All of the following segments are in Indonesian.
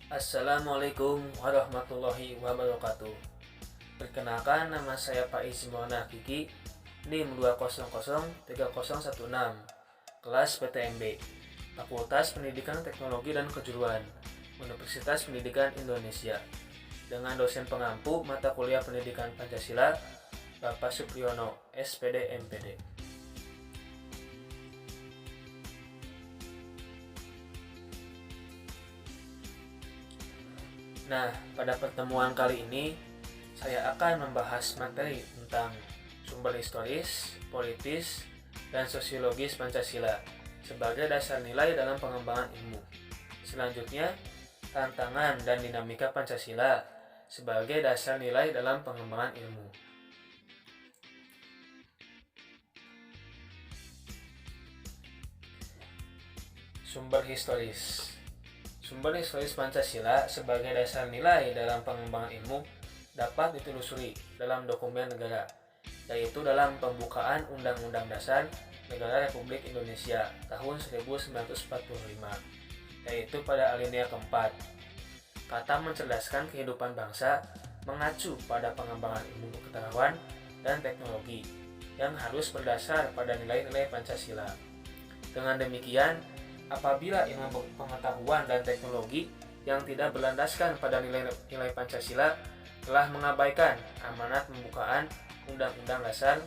Assalamualaikum warahmatullahi wabarakatuh. Perkenalkan, nama saya Faiz Maulana Kiki, NIM 2003016, kelas PTMB, Fakultas Pendidikan Teknologi dan Kejuruan, Universitas Pendidikan Indonesia, dengan dosen pengampu mata kuliah Pendidikan Pancasila, Bapak Supriyono, SPD MPD. Nah, pada pertemuan kali ini saya akan membahas materi tentang sumber historis, politis, dan sosiologis Pancasila sebagai dasar nilai dalam pengembangan ilmu. Selanjutnya, tantangan dan dinamika Pancasila sebagai dasar nilai dalam pengembangan ilmu. Sumber historis. Sumber historis Pancasila sebagai dasar nilai dalam pengembangan ilmu dapat ditelusuri dalam dokumen negara, yaitu dalam pembukaan Undang-Undang Dasar Negara Republik Indonesia tahun 1945, yaitu pada alinea keempat. Kata mencerdaskan kehidupan bangsa mengacu pada pengembangan ilmu pengetahuan dan teknologi yang harus berdasar pada nilai-nilai Pancasila. Dengan demikian, apabila ilmu pengetahuan dan teknologi yang tidak berlandaskan pada nilai-nilai Pancasila telah mengabaikan amanat pembukaan Undang-Undang Dasar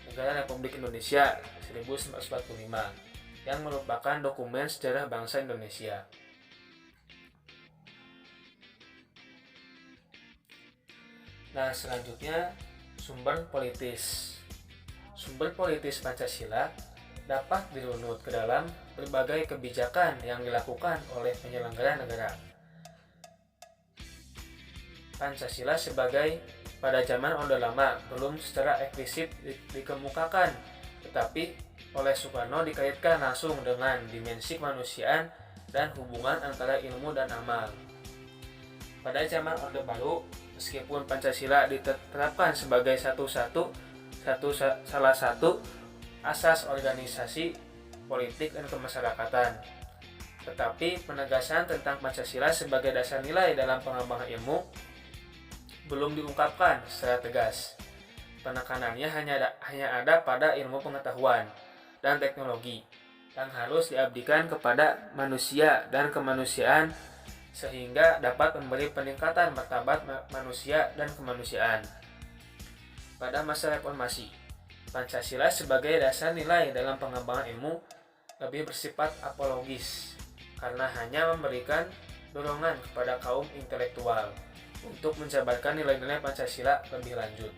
Negara Republik Indonesia 1945 yang merupakan dokumen sejarah bangsa Indonesia. Nah, selanjutnya sumber politis. Sumber politis Pancasila dapat dirunut ke dalam berbagai kebijakan yang dilakukan oleh penyelenggara negara. Pancasila sebagai pada zaman Orde Lama belum secara eksplisit dikemukakan, tetapi oleh Soekarno dikaitkan langsung dengan dimensi kemanusiaan dan hubungan antara ilmu dan amal. Pada zaman Orde Baru, meskipun Pancasila diterapkan sebagai salah satu asas organisasi politik dan kemasyarakatan, tetapi penegasan tentang Pancasila sebagai dasar nilai dalam pengembangan ilmu belum diungkapkan secara tegas. Penekanannya hanya ada pada ilmu pengetahuan dan teknologi yang harus diabdikan kepada manusia dan kemanusiaan sehingga dapat memberi peningkatan martabat manusia dan kemanusiaan. Pada masa reformasi, Pancasila sebagai dasar nilai dalam pengembangan ilmu lebih bersifat apologis karena hanya memberikan dorongan kepada kaum intelektual untuk menjabarkan nilai-nilai Pancasila lebih lanjut.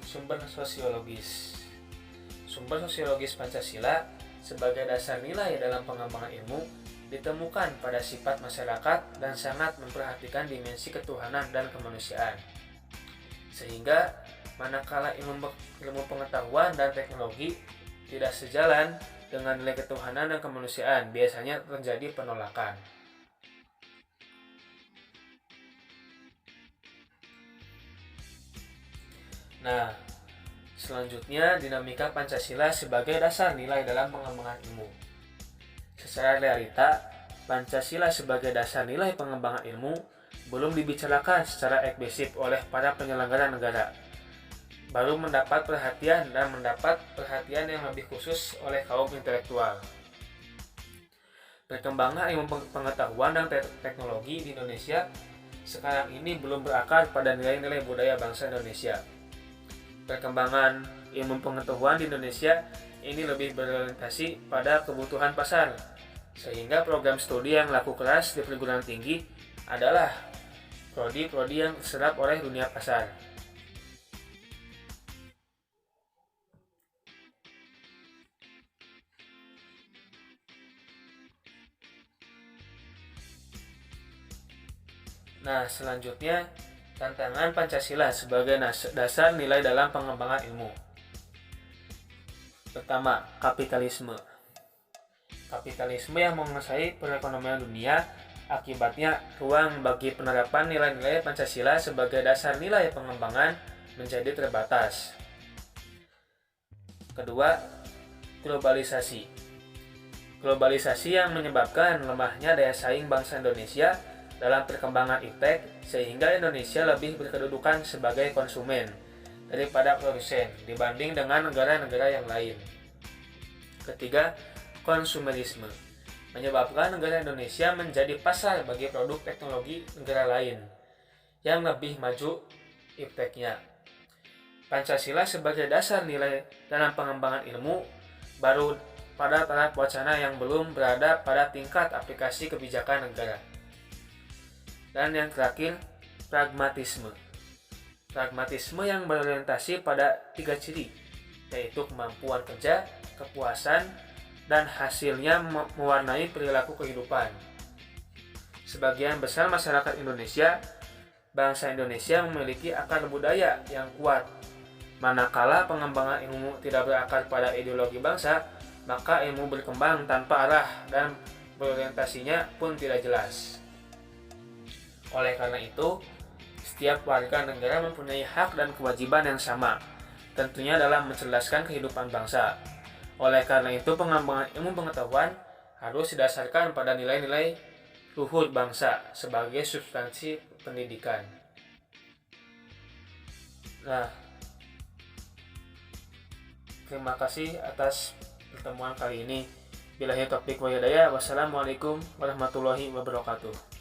Sumber sosiologis. Sumber sosiologis Pancasila sebagai dasar nilai dalam pengembangan ilmu ditemukan pada sifat masyarakat dan sangat memperhatikan dimensi ketuhanan dan kemanusiaan. Sehingga manakala ilmu pengetahuan dan teknologi tidak sejalan dengan nilai ketuhanan dan kemanusiaan, biasanya terjadi penolakan. Nah, selanjutnya dinamika Pancasila sebagai dasar nilai dalam pengembangan ilmu. Secara realita, Pancasila sebagai dasar nilai pengembangan ilmu belum dibicarakan secara eksplisit oleh para penyelenggara negara. Baru mendapat perhatian yang lebih khusus oleh kaum intelektual. Perkembangan ilmu pengetahuan dan teknologi di Indonesia sekarang ini belum berakar pada nilai-nilai budaya bangsa Indonesia. Perkembangan ilmu pengetahuan di Indonesia ini lebih berorientasi pada kebutuhan pasar, sehingga program studi yang laku keras di perguruan tinggi adalah prodi-prodi yang diserap oleh dunia pasar. Nah, selanjutnya tantangan Pancasila sebagai dasar nilai dalam pengembangan ilmu. Pertama, kapitalisme. Kapitalisme yang menguasai perekonomian dunia, akibatnya ruang bagi penerapan nilai-nilai Pancasila sebagai dasar nilai pengembangan menjadi terbatas. Kedua, globalisasi. Globalisasi yang menyebabkan lemahnya daya saing bangsa Indonesia dalam perkembangan iptek, sehingga Indonesia lebih berkedudukan sebagai konsumen daripada produsen dibanding dengan negara-negara yang lain. Ketiga, konsumerisme menyebabkan negara Indonesia menjadi pasar bagi produk teknologi negara lain yang lebih maju ipteknya. Pancasila sebagai dasar nilai dalam pengembangan ilmu baru pada tahap wacana yang belum berada pada tingkat aplikasi kebijakan negara. Dan yang terakhir, pragmatisme. Pragmatisme yang berorientasi pada 3 ciri, yaitu kemampuan kerja, kepuasan, dan hasilnya mewarnai perilaku kehidupan. Sebagian besar masyarakat Indonesia, bangsa Indonesia memiliki akar budaya yang kuat. Manakala pengembangan ilmu tidak berakar pada ideologi bangsa, maka ilmu berkembang tanpa arah dan berorientasinya pun tidak jelas. Oleh karena itu, setiap warga negara mempunyai hak dan kewajiban yang sama, tentunya dalam mencerdaskan kehidupan bangsa. Oleh karena itu, pengembangan ilmu pengetahuan harus didasarkan pada nilai-nilai luhur bangsa sebagai substansi pendidikan. Nah, terima kasih atas pertemuan kali ini. Billahi taufiq wal hidayah. Wassalamualaikum warahmatullahi wabarakatuh.